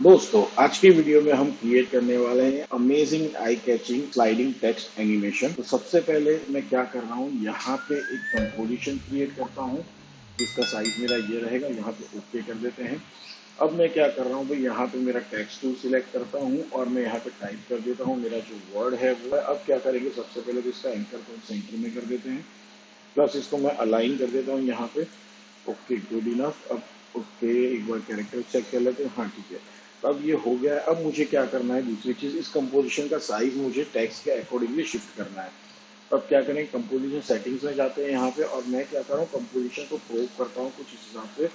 दोस्तों, आज की वीडियो में हम क्रिएट करने वाले हैं amazing eye catching sliding text animation. तो सबसे पहले मैं क्या कर रहा हूँ, यहाँ पे एक कंपोजिशन क्रिएट करता हूँ जिसका साइज मेरा ये रहेगा। यहाँ पे ओके कर देते हैं। अब मैं क्या कर रहा हूँ भाई, यहाँ पे मेरा टेक्स्ट टूल सिलेक्ट करता हूँ और मैं यहाँ पे टाइप कर देता हूँ मेरा जो वर्ड है वो है। अब क्या करेंगे, सबसे पहले तो इसका एंकर पॉइंट सेंटर में कर देते हैं, प्लस इसको मैं अलाइन कर देता हूँ यहाँ पे। Okay, good enough. अब ओके, एक बार कैरेक्टर चेक कर लेते हैं। हाँ ठीक है, अब ये हो गया है। अब मुझे क्या करना है, दूसरी चीज, इस कंपोजिशन का साइज मुझे टेक्स्ट के अकॉर्डिंगली शिफ्ट करना है। अब क्या करें, कंपोजिशन सेटिंग्स में जाते हैं यहाँ पे, और मैं क्या कर रहा हूँ, कंपोजिशन को प्रोव करता हूँ कुछ इस हिसाब से।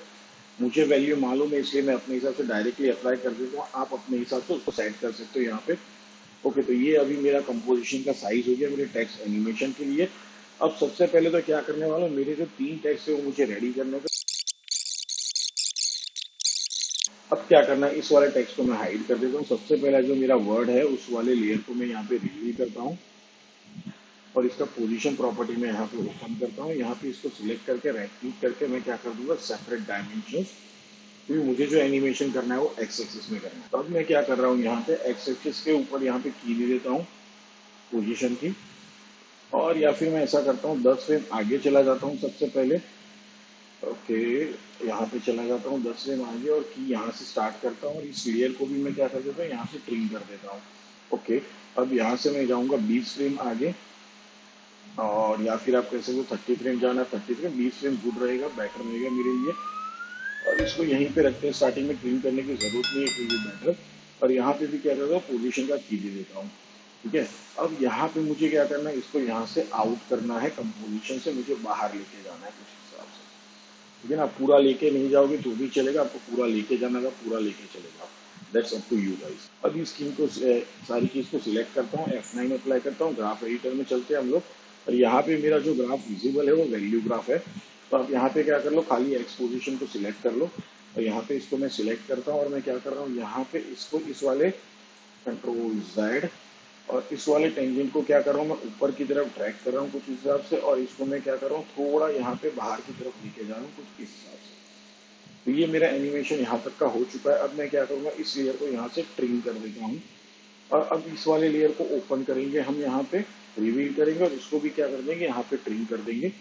मुझे वैल्यू मालूम है इसलिए मैं अपने हिसाब से डायरेक्टली अप्लाई कर देता हूँ। आप अपने हिसाब से उसको सेट कर सकते हो यहाँ पे। ओके, तो ये अभी मेरा कंपोजिशन का साइज हो गया मेरे टेक्स्ट एनिमेशन के लिए। अब सबसे पहले तो क्या करने वाला हूँ, मेरे जो 3 टेक्स्ट है वो मुझे रेडी करने का। अब क्या करना है, इस वाले टेक्स्ट को मैं हाइड कर देता हूँ। सबसे पहला जो मेरा वर्ड है उस वाले लेयर को मैं यहाँ पे रिवील करता हूँ, और इसका पोजीशन प्रॉपर्टी में यहाँ पे ओपन करता हूँ। यहाँ पे इसको सिलेक्ट करके राइट क्लिक करके मैं क्या कर दूंगा, सेपरेट डायमेंशन, क्योंकि मुझे जो एनिमेशन करना है वो एक्स एक्सिस में करना है। तो अब मैं क्या कर रहा हूँ, यहाँ पे एक्स एक्सिस के ऊपर यहाँ पे की दे देता हूँ पोजीशन की, और या फिर मैं ऐसा करता हूँ 10 फ्रेम आगे चला जाता हूँ सबसे पहले। ओके, यहाँ पे चला जाता हूँ 10 फ्रेम आगे, और की यहाँ से स्टार्ट करता हूँ, और इस लेयर को भी मैं क्या कर देता हूँ, यहाँ से ट्रिम कर देता हूँ। ओके, अब यहाँ से मैं जाऊँगा 20 फ्रेम आगे, और या फिर आप कह सकते हो 30 फ्रेम जाना है। 30 फ्रेम, 20 फ्रेम गुड रहेगा, बेटर रहेगा मेरे लिए। और इसको यहीं पे रखते हैं, स्टार्टिंग में ट्रिम करने की जरूरत नहीं है, क्योंकि बेटर। और यहाँ पे भी क्या करता हूँ, पोजीशन का की दे देता हूँ। ठीक है, अब यहाँ पे मुझे क्या करना है, इसको यहाँ से आउट करना है, कंपोजिशन से मुझे बाहर लेके जाना है कुछ हिसाब से। ठीक है ना, पूरा लेके नहीं जाओगे तो भी चलेगा, आपको पूरा लेके जाना था, पूरा लेके चलेगा। That's up to you guys. अब इस स्कीम को सारी चीज को सिलेक्ट करता हूँ, F9 अप्लाई करता हूँ, ग्राफ एडिटर में चलते हैं हम लोग। और यहाँ पे मेरा जो ग्राफ विजिबल है वो वैल्यू ग्राफ है। तो आप यहाँ पे क्या कर लो, खाली एक्सपोजिशन को सिलेक्ट कर लो, और यहाँ पे इसको मैं सिलेक्ट करता हूँ, और मैं क्या कर रहा हूँ, यहाँ पे इसको इस वाले कंट्रोल Z, और इस वाले टेंजेंट को क्या कर रहा हूँ, मैं ऊपर की तरफ ड्रैग कर रहा हूँ कुछ हिसाब से, और इसको मैं क्या कर रहा हूँ, थोड़ा यहाँ पे बाहर की तरफ लेके जा रहा हूँ कुछ इस हिसाब से। तो ये मेरा एनिमेशन यहाँ तक का हो चुका है। अब मैं क्या करूँगा, इस लेयर को यहाँ से ट्रिम कर देता हूँ, और अब इस वाले लेयर को ओपन करेंगे हम, यहाँ पे रिवील करेंगे, और इसको भी क्या कर देंगे, यहाँ पे ट्रिम कर देंगे।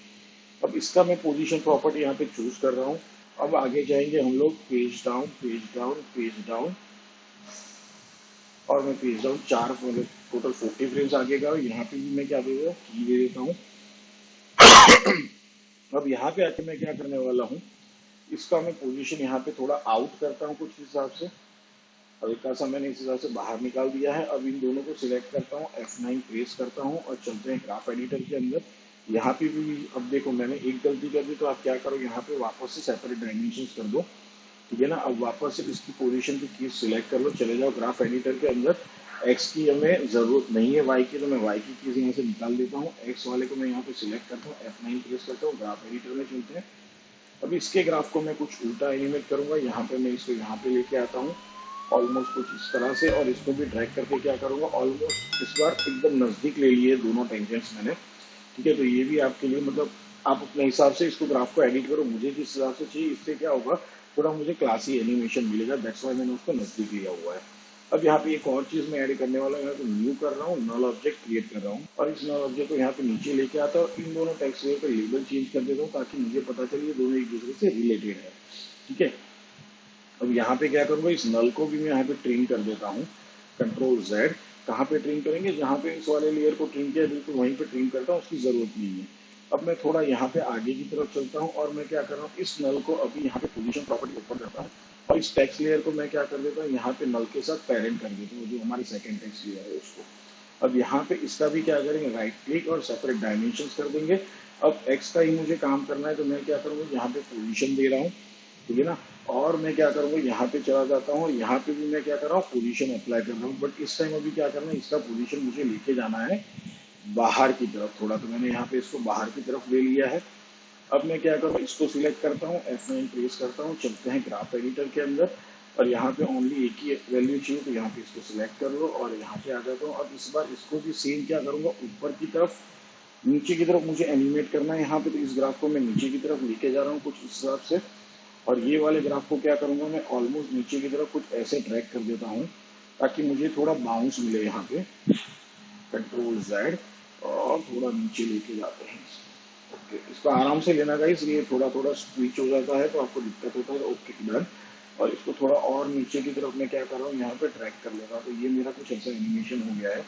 अब इसका मैं पोजीशन प्रॉपर्टी यहाँ पे चूज कर रहा हूँ। अब आगे जाएंगे हम लोग, page down, page down, page down, और मैं पेज डाउन 4, मतलब टोटल 40 फ्रेम्स आगे का। यहाँ पे भी मैं क्या दे देता हूँ, की दे देता हूँ। अब यहाँ पे आके मैं क्या करने वाला हूँ, इसका मैं पोजीशन यहाँ पे थोड़ा आउट करता हूँ कुछ हिसाब से। हल्का सा मैंने इस हिसाब से बाहर निकाल दिया है। अब इन दोनों को सिलेक्ट करता हूँ, F9 प्रेस करता हूँ, और चलते हैं ग्राफ एडिटर के अंदर। यहाँ पे भी अब देखो मैंने एक गलती कर दी, तो आप क्या करो, यहाँ पे वापस से सेपरेट डायमेंशंस कर दो। ठीक है ना, अब वापस से इसकी पोजीशन की कीज सिलेक्ट कर लो, चले जाओ ग्राफ एडिटर के अंदर। एक्स की हमें जरूरत नहीं है, वाई की, तो मैं वाई की कीज यहाँ से निकाल देता हूँ। एक्स वाले को मैं यहाँ पे सिलेक्ट करता हूँ, F9 प्रेस करता हूँ, ग्राफ एडिटर में चलते हैं। अब इसके ग्राफ को मैं कुछ उल्टा एनिमेट करूंगा, यहाँ पे मैं इसको यहाँ पे लेके आता हूँ ऑलमोस्ट कुछ इस तरह से, और इसको भी ड्रैग करके क्या करूंगा, ऑलमोस्ट इस बार एकदम नजदीक ले लिए दोनों टेंजेंट्स मैंने। ठीक है, तो ये भी आपके लिए, मतलब आप अपने हिसाब से इसको ग्राफ को एडिट करो, मुझे जिस हिसाब से चाहिए। इससे क्या होगा, थोड़ा मुझे क्लासी एनिमेशन मिलेगा, दैट्स वाई मैंने उसको नजदीक लिया हुआ है। अब यहाँ पे एक और चीज मैं ऐड करने वाला हूँ, यहाँ पे न्यू कर रहा हूँ, नल ऑब्जेक्ट क्रिएट कर रहा हूँ, और इस नल ऑब्जेक्ट को यहाँ पे नीचे लेके आता हूँ, इन दोनों टेक्स्ट लेयर का लेबल चेंज कर देता हूँ, ताकि मुझे पता चले ये दोनों एक दूसरे से रिलेटेड है। ठीक है, अब यहाँ पे क्या करूंगा, इस नल को भी मैं यहाँ पे ट्रिम कर देता हूँ, कंट्रोल Z। कहाँ पे ट्रिम करेंगे, जहाँ पे इस वाले लेयर को ट्रिम किया बिल्कुल वहीं पे ट्रिम करता हूँ, उसकी जरूरत नहीं है। अब मैं थोड़ा यहाँ पे आगे की तरफ चलता हूँ, और मैं क्या कर रहा हूँ, इस नल को अभी यहाँ पे पोजीशन प्रॉपर्टी ऊपर करता हूँ, और इस टेक्स्ट लेयर को मैं क्या कर देता हूँ, यहाँ पे नल के साथ पेरेंट कर देता हूँ, जो हमारी सेकंड टेक्स्ट लेयर है उसको। अब यहाँ पे इसका भी क्या करेंगे, राइट क्लिक और सेपरेट डायमेंशंस कर देंगे। अब एक्स का ही मुझे काम करना है, तो मैं क्या करूँगा, यहाँ पे पोजीशन दे रहा हूँ। ठीक है ना, और मैं क्या करूँगा, यहाँ पे चला जाता हूँ, और यहाँ पे भी मैं क्या कर रहा हूँ, पोजीशन अप्लाई कर रहा हूँ। बट इस टाइम अभी क्या करना है, इसका पोजीशन मुझे लेके जाना है बाहर की तरफ थोड़ा, तो मैंने यहाँ पे इसको बाहर की तरफ ले लिया है। अब मैं क्या करूँ, इसको सिलेक्ट करता हूँ, F9 प्रेस करता हूँ, चलते हैं ग्राफ एडिटर के अंदर, और यहाँ पे ओनली एक ही वैल्यू चाहिए, तो यहाँ पे इसको सिलेक्ट कर लो, और यहाँ पे आ जाता हूँ। अब इस बार इसको भी सेम क्या करूँगा, ऊपर की तरफ, नीचे की तरफ मुझे एनिमेट करना है यहाँ पे, तो इस ग्राफ को मैं नीचे की तरफ लेके जा रहा हूँ कुछ इस हिसाब से। और ये वाले ग्राफ को क्या करूंगा मैं ऑलमोस्ट नीचे की तरफ कुछ ऐसे ड्रैग कर देता हूँ ताकि मुझे थोड़ा बाउंस मिले यहाँ पे। कंट्रोल जेड और थोड़ा नीचे लेके जाते हैं। ओके, इसको आराम से लेना गाइस, ये थोड़ा थोड़ा स्विच हो जाता है तो आपको दिक्कत होता है। तो ओके डन। और इसको थोड़ा और नीचे की तरफ मैं क्या कर रहा हूँ यहाँ पे ट्रैक कर लेता हूँ। तो ये मेरा कुछ ऐसा एनिमेशन हो गया है।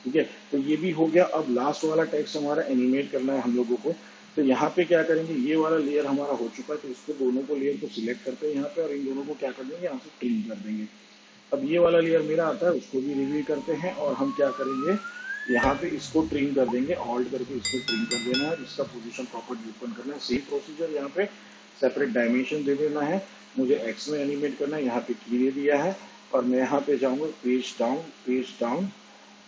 ठीक है, तो ये भी हो गया। अब लास्ट वाला टेक्स्ट हमारा एनिमेट करना है हम लोगों को। तो यहाँ पे क्या करेंगे, ये वाला लेयर हमारा हो चुका है तो इसको दोनों को लेयर को सिलेक्ट करते हैं यहाँ पे और इन दोनों को क्या कर देंगे यहाँ से ट्रिम कर देंगे। अब ये वाला लेयर मेरा आता है उसको भी रिव्यू करते हैं और हम क्या करेंगे यहाँ पे इसको ट्रिम कर देंगे। ऑल्ट करके इसको ट्रिम कर देना है, इसका पोजीशन प्रॉपर ओपन करना है। सेम प्रोसीजर यहाँ पे सेपरेट डायमेंशन दे देना है। मुझे एक्स में एनिमेट करना है, यहाँ पे की दे दिया है और मैं यहाँ पे जाऊंगा पेज डाउन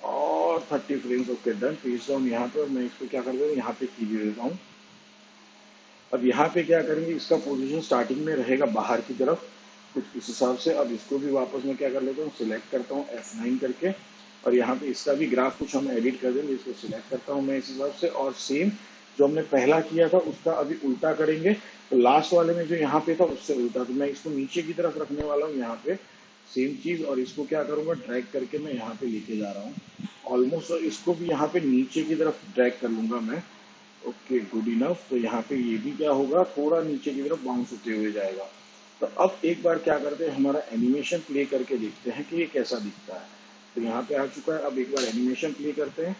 और 30 frames. Okay done, page down यहाँ पे। और मैं इसको क्या कर देता हूँ यहाँ पे की दे देता हूँ। अब यहाँ पे क्या करेंगे, इसका पोजीशन स्टार्टिंग में रहेगा बाहर की तरफ कुछ इस हिसाब से। अब इसको भी वापस मैं क्या कर लेता हूँ, सिलेक्ट करता हूँ F9 करके और यहाँ पे इसका भी ग्राफ कुछ हम एडिट कर देंगे। इसको सिलेक्ट करता हूँ मैं इस हिसाब से और सेम जो हमने पहला किया था उसका अभी उल्टा करेंगे। तो लास्ट वाले में जो यहाँ पे था उससे उल्टा, तो मैं इसको नीचे की तरफ रखने वाला हूँ यहाँ पे सेम चीज। और इसको क्या करूंगा, ड्रैग करके मैं यहाँ पे लेके जा रहा हूँ ऑलमोस्ट। और इसको भी यहाँ पे नीचे की तरफ ड्रैग कर लूंगा मैं। Okay good enough. तो यहाँ पे ये भी क्या होगा, थोड़ा नीचे की तरफ बाउंस होते हुए जाएगा। तो अब एक बार क्या करते हैं, हमारा एनिमेशन प्ले करके देखते हैं कि ये कैसा दिखता है। तो यहाँ पे आ चुका है। अब एक बार एनिमेशन प्ले करते हैं।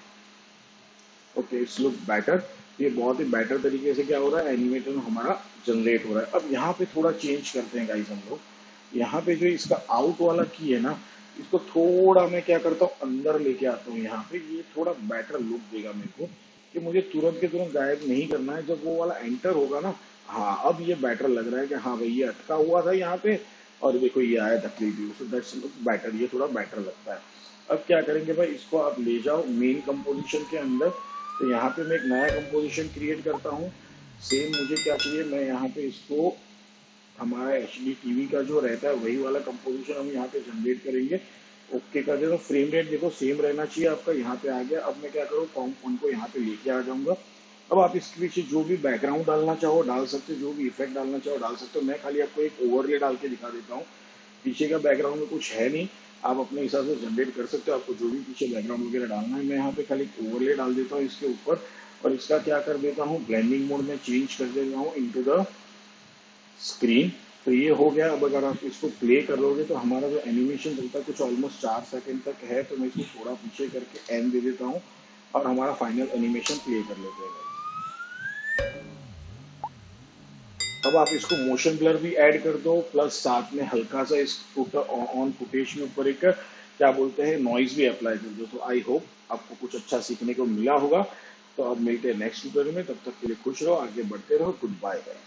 Okay it's look better. ये बहुत ही बेटर तरीके से क्या हो रहा है, एनिमेशन हमारा जनरेट हो रहा है। अब यहाँ पे थोड़ा चेंज करते हैं गाइस हम लोग। यहाँ पे जो इसका आउट वाला की है ना, इसको थोड़ा मैं क्या करता हूँ अंदर लेके आता हूँ यहाँ पे। ये थोड़ा बेटर लुक देगा मेरे को कि मुझे तुरंत के तुरंत गायब नहीं करना है। जब वो वाला एंटर होगा ना, हाँ अब ये बेटर लग रहा है कि हाँ भाई ये अटका हुआ था यहाँ पे और देखो ये आया तकलीफ। सो दैट्स लुक बेटर, ये थोड़ा बेटर लगता है। अब क्या करेंगे भाई, इसको आप ले जाओ मेन कंपोजिशन के अंदर। तो यहाँ पे मैं एक नया कंपोजिशन क्रिएट करता हूँ। सेम मुझे क्या चाहिए, मैं यहाँ पे इसको हमारा एचडी टीवी का जो रहता है वही वाला कंपोजिशन हम यहाँ पे जनरेट करेंगे। ओके कर देता हूँ। फ्रेम रेट देखो सेम रहना चाहिए आपका, यहाँ पे आ गया। अब मैं क्या करूँ, कॉम्पोनेंट को यहाँ पे लेके आ जाऊंगा। अब आप इसके पीछे जो भी बैकग्राउंड डालना चाहो डाल सकते हो, जो भी इफेक्ट डालना चाहो डाल सकते हो। मैं खाली आपको एक ओवरले डाल के दिखा देता हूँ। पीछे का बैकग्राउंड में कुछ है नहीं, आप अपने हिसाब से जनरेट कर सकते हो। आपको जो भी पीछे बैकग्राउंड वगैरह डालना है, मैं यहाँ पे खाली ओवरले डाल देता हूँ इसके ऊपर। और इसका क्या कर देता हूँ, ब्लेंडिंग मोड में चेंज कर देता हूँ इनटू द स्क्रीन। तो ये हो गया। अब अगर आप इसको प्ले करोगे तो हमारा जो एनिमेशन चलता है कुछ ऑलमोस्ट 4 सेकंड तक है। तो मैं इसको थोड़ा पीछे करके एन दे देता हूँ और हमारा फाइनल एनिमेशन प्ले कर लेते हैं। अब आप इसको मोशन ब्लर भी ऐड कर दो, प्लस साथ में हल्का सा इस ऑन फुटेज में ऊपर एक क्या बोलते हैं नॉइज भी अप्लाई कर दो। तो आई होप आपको कुछ अच्छा सीखने को मिला होगा। तो अब मिलते हैं नेक्स्ट ट्यूटोरियल में, तब तक के लिए खुश रहो, आगे बढ़ते रहो। Goodbye guys.